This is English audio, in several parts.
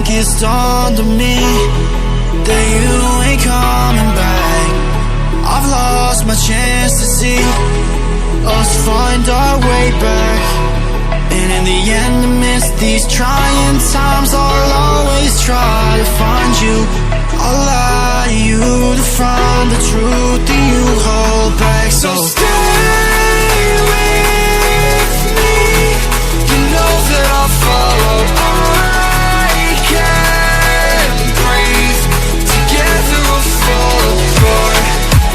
think it's dawned on me that you ain't coming back. I've lost my chance to see us find our way back. And in the end, amidst these trying times, I'll always try to find you. I'll lie to you to find the truth that you hold back. So stay with me. You know that I'll follow. I can't breathe. Together we'll fall apart.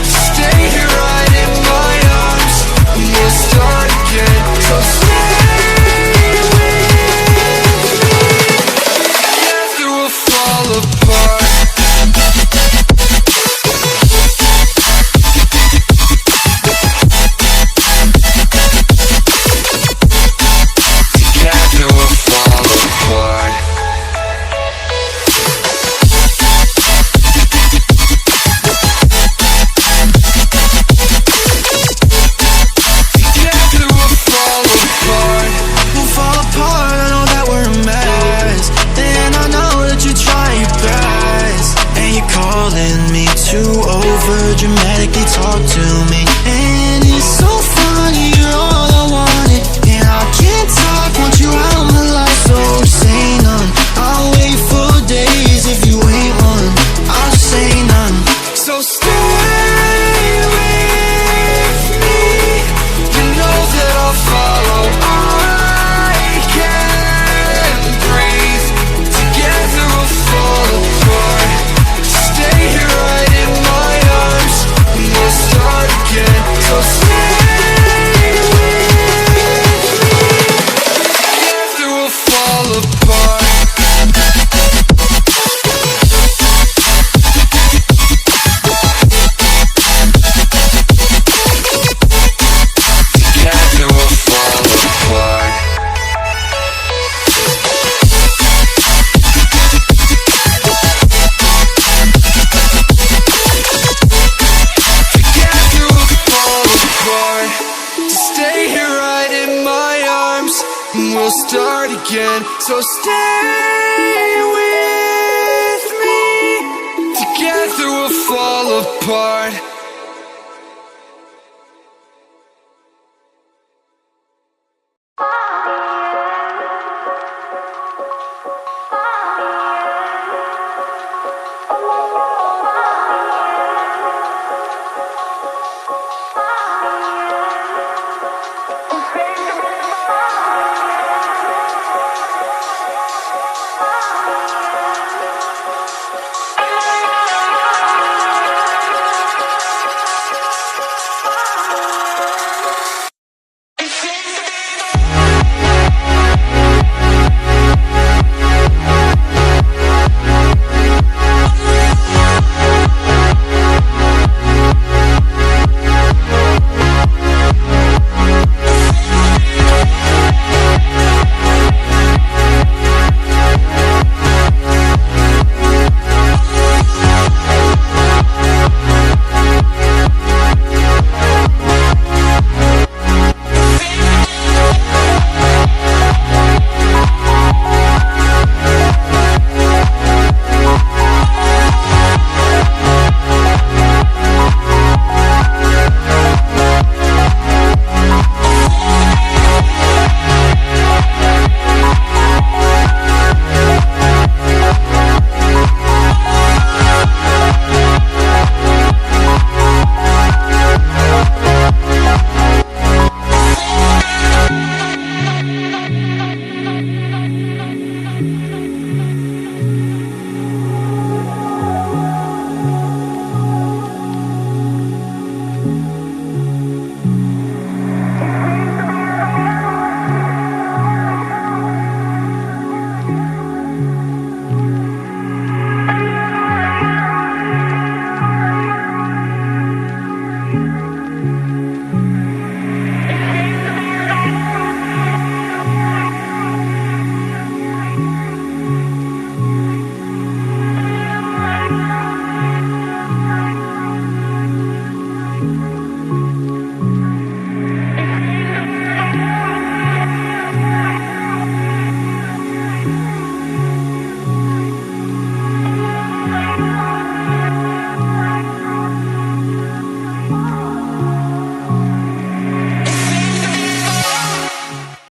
Stay here right in my arms, and we'll start again. So stay with me. Together we'll fall apart. Dramatically talk to me, and it's so funny, you're all I wanted, and I can't talk, want you out of my life, so say none. I'll wait for days if you ain't one, I'll say none. So stay with me, you know that I'll follow. I can't breathe, together we'll fall apart. Stay here right in my arms, we'll start again. So stay with me. Together we'll fall apart. Together we'll fall apart. Stay here right in my arms, and we'll start again. So stay with me. Together we'll fall apart.